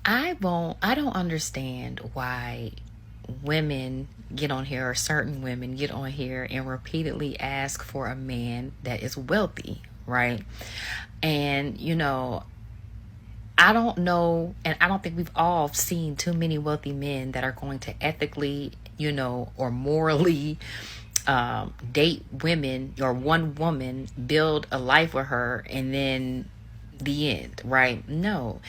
I don't understand why women get on here, or certain women get on here and repeatedly ask for a man that is wealthy, right? And, I don't know, and I don't think we've all seen too many wealthy men that are going to ethically, or morally date women or one woman, build a life with her, and then the end, right? No.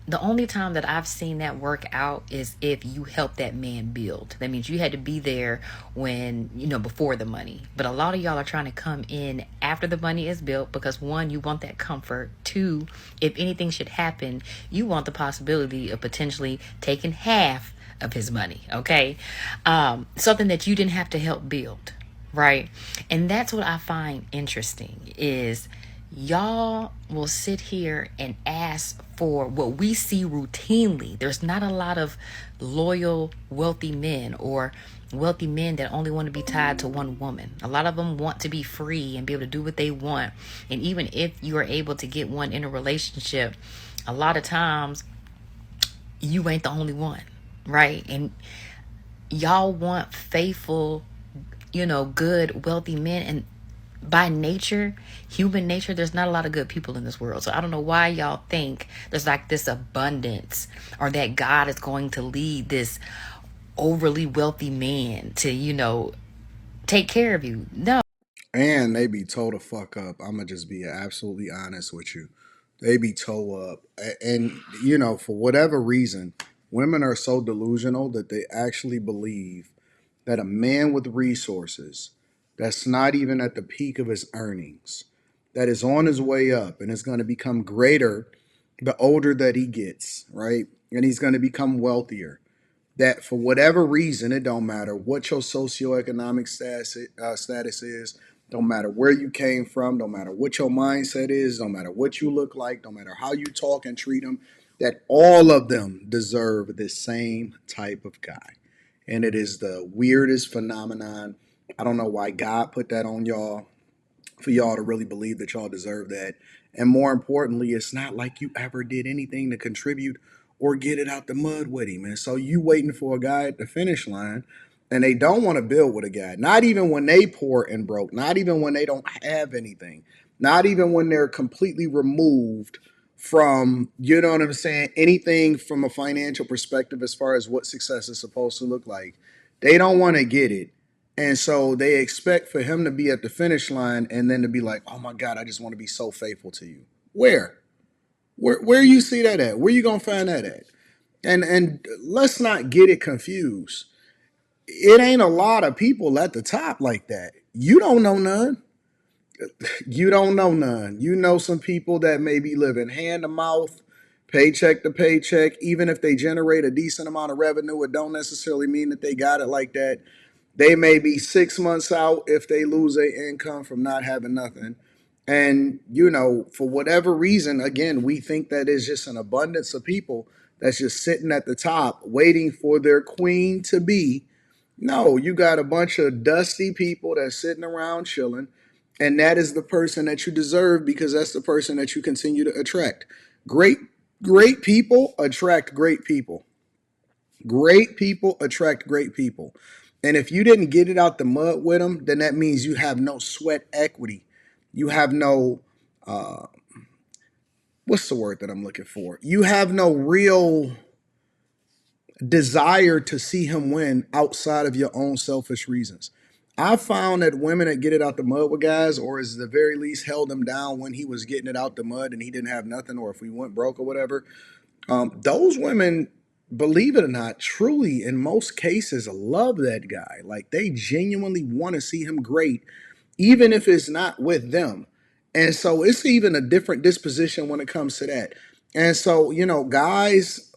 The only time that I've seen that work out is if you help that man build. That means you had to be there when, before the money. But a lot of y'all are trying to come in after the money is built because, one, you want that comfort. Two, if anything should happen, you want the possibility of potentially taking half of his money, okay? Something that you didn't have to help build, right? And that's what I find interesting is y'all will sit here and ask for what we see routinely. There's not a lot of loyal, wealthy men, or wealthy men that only want to be tied to one woman. A lot of them want to be free and be able to do what they want. And even if you are able to get one in a relationship, a lot of times you ain't the only one, right? And y'all want faithful, good, wealthy men. And by nature, human nature, there's not a lot of good people in this world. So I don't know why y'all think there's like this abundance, or that God is going to lead this overly wealthy man to, take care of you. No. And they be toe the fuck up. I'm gonna just be absolutely honest with you. They be toe up, and for whatever reason, women are so delusional that they actually believe that a man with resources, that's not even at the peak of his earnings, that is on his way up and is going to become greater the older that he gets, right? And he's going to become wealthier, that for whatever reason, it don't matter what your socioeconomic status is, don't matter where you came from, don't matter what your mindset is, don't matter what you look like, don't matter how you talk and treat them, that all of them deserve the same type of guy. And it is the weirdest phenomenon. I don't know why God put that on y'all, for y'all to really believe that y'all deserve that. And more importantly, it's not like you ever did anything to contribute or get it out the mud with him. And so you waiting for a guy at the finish line, and they don't want to build with a guy. Not even when they poor and broke, not even when they don't have anything, not even when they're completely removed from, you know what I'm saying, anything from a financial perspective as far as what success is supposed to look like. They don't want to get it. And so they expect for him to be at the finish line and then to be like, oh my God, I just want to be so faithful to you. Where? Where you see that at? Where you gonna find that at? And let's not get it confused. It ain't a lot of people at the top like that. You don't know none. You don't know none. You know some people that may be living hand to mouth, paycheck to paycheck. Even if they generate a decent amount of revenue, it don't necessarily mean that they got it like that. They may be 6 months out if they lose their income from not having nothing. And, for whatever reason, again, we think that it's just an abundance of people that's just sitting at the top waiting for their queen to be. No, you got a bunch of dusty people that's sitting around chilling. And that is the person that you deserve because that's the person that you continue to attract. Great, great people attract great people. Great people attract great people. And if you didn't get it out the mud with them, then that means you have no sweat equity. You have no, uh, what's the word that I'm looking for? You have no real desire to see him win outside of your own selfish reasons. I found that women that get it out the mud with guys, or is the very least held him down when he was getting it out the mud and he didn't have nothing, or if we went broke or whatever, those women, believe it or not, truly in most cases love that guy. Like they genuinely want to see him great, even if it's not with them. And so it's even a different disposition when it comes to that. And so, guys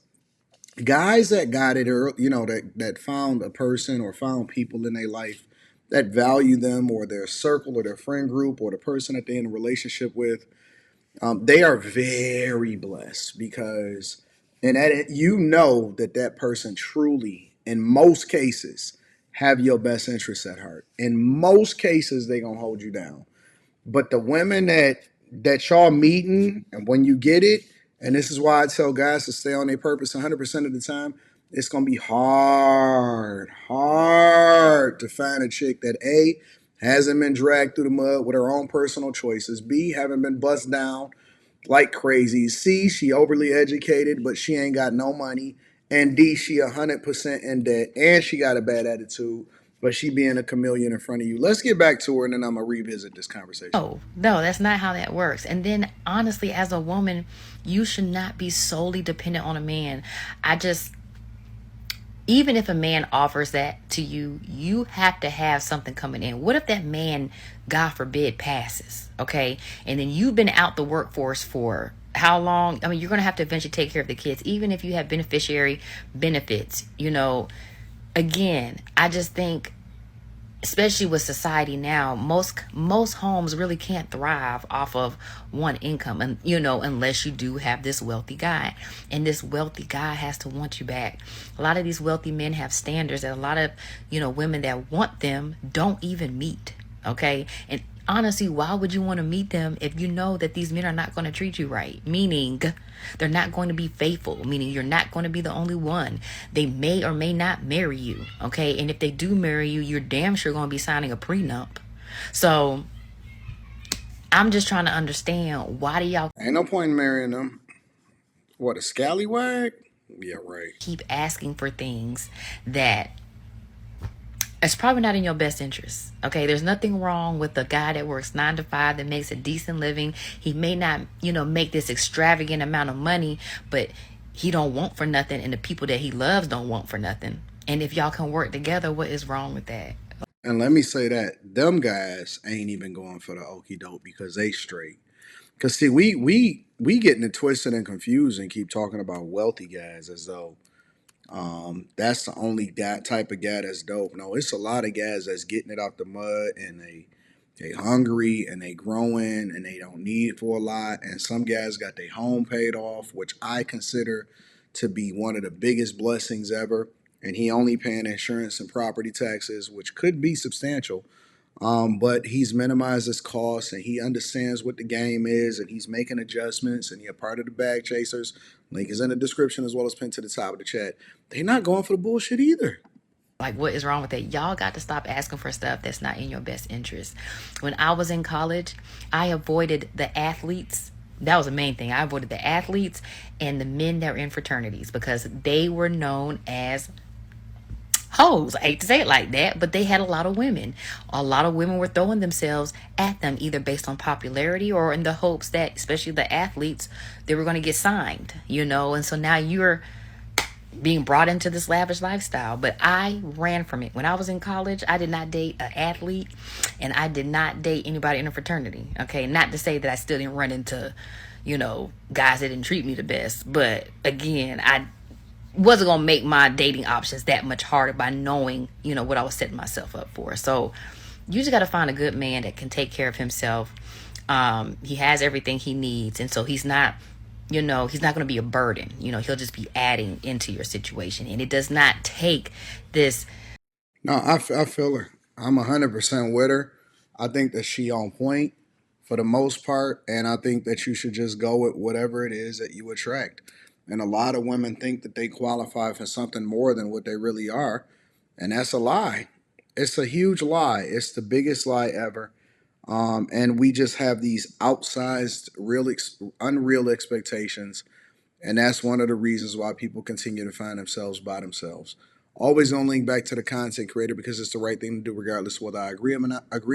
that got it, or that found a person or found people in their life that value them, or their circle or their friend group or the person that they're in a relationship with, they are very blessed because, and that that that person truly, in most cases, have your best interests at heart. In most cases, they gonna hold you down. But the women that y'all meeting, and when you get it, And this is why I tell guys to stay on their purpose 100% of the time. It's going to be hard to find a chick that A, hasn't been dragged through the mud with her own personal choices, B, haven't been bust down like crazy, C, she overly educated, but she ain't got no money, and D, she 100% in debt, and she got a bad attitude, but she being a chameleon in front of you. Let's get back to her, and then I'm going to revisit this conversation. No, no, that's not how that works. And then, honestly, as a woman, you should not be solely dependent on a man. I just, even if a man offers that to you, you have to have something coming in. What if that man, God forbid, passes? Okay. And then you've been out the workforce for how long? I mean, you're going to have to eventually take care of the kids, even if you have beneficiary benefits. Again, I just think, especially with society now, most homes really can't thrive off of one income, and unless you do have this wealthy guy, and this wealthy guy has to want you back. A lot of these wealthy men have standards that a lot of women that want them don't even meet. Okay. And honestly, why would you want to meet them if you know that these men are not going to treat you right? Meaning, they're not going to be faithful, meaning you're not going to be the only one. They may or may not marry you, okay? And if they do marry you, you're damn sure going to be signing a prenup. So I'm just trying to understand, why do y'all Ain't no point in marrying them. What, a scallywag? Yeah, right. keep asking for things that it's probably not in your best interest? Okay, there's nothing wrong with a guy that works 9 to 5 that makes a decent living. He may not, make this extravagant amount of money, but he don't want for nothing, and the people that he loves don't want for nothing. And if y'all can work together, what is wrong with that? And let me say that them guys ain't even going for the okie doke because they straight. Cause see, we getting it twisted and confused and keep talking about wealthy guys as though that's the only guy type of guy that's dope. No, it's a lot of guys that's getting it out the mud and they hungry and they growing and they don't need for a lot. And some guys got their home paid off, which I consider to be one of the biggest blessings ever. And he only paying insurance and property taxes, which could be substantial. But he's minimized his costs and he understands what the game is and he's making adjustments and he's a part of the bag chasers. Link is in the description as well as pinned to the top of the chat. They're not going for the bullshit either. Like, what is wrong with that? Y'all got to stop asking for stuff that's not in your best interest. When I was in college, I avoided the athletes. That was the main thing. I avoided the athletes and the men that were in fraternities because they were known as hoes. I hate to say it like that, but they had a lot of women. A lot of women were throwing themselves at them, either based on popularity or in the hopes that, especially the athletes, they were going to get signed, And so now you're being brought into this lavish lifestyle. But I ran from it. When I was in college, I did not date an athlete and I did not date anybody in a fraternity. Okay. Not to say that I still didn't run into, guys that didn't treat me the best. But again, I wasn't going to make my dating options that much harder by knowing, what I was setting myself up for. So you just got to find a good man that can take care of himself. He has everything he needs. And so he's not he's not going to be a burden. He'll just be adding into your situation. And it does not take this. No, I feel her. I'm 100% with her. I think that she on point for the most part. And I think that you should just go with whatever it is that you attract. And a lot of women think that they qualify for something more than what they really are. And that's a lie. It's a huge lie. It's the biggest lie ever. And we just have these outsized, unreal expectations. And that's one of the reasons why people continue to find themselves by themselves. Always gonna link back to the content creator because it's the right thing to do, regardless of whether I agree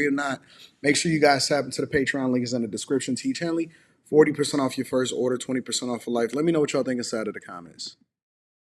or not. Make sure you guys tap into the Patreon. Link is in the description. Teach Henley, 40% off your first order, 20% off for life. Let me know what y'all think inside of the comments.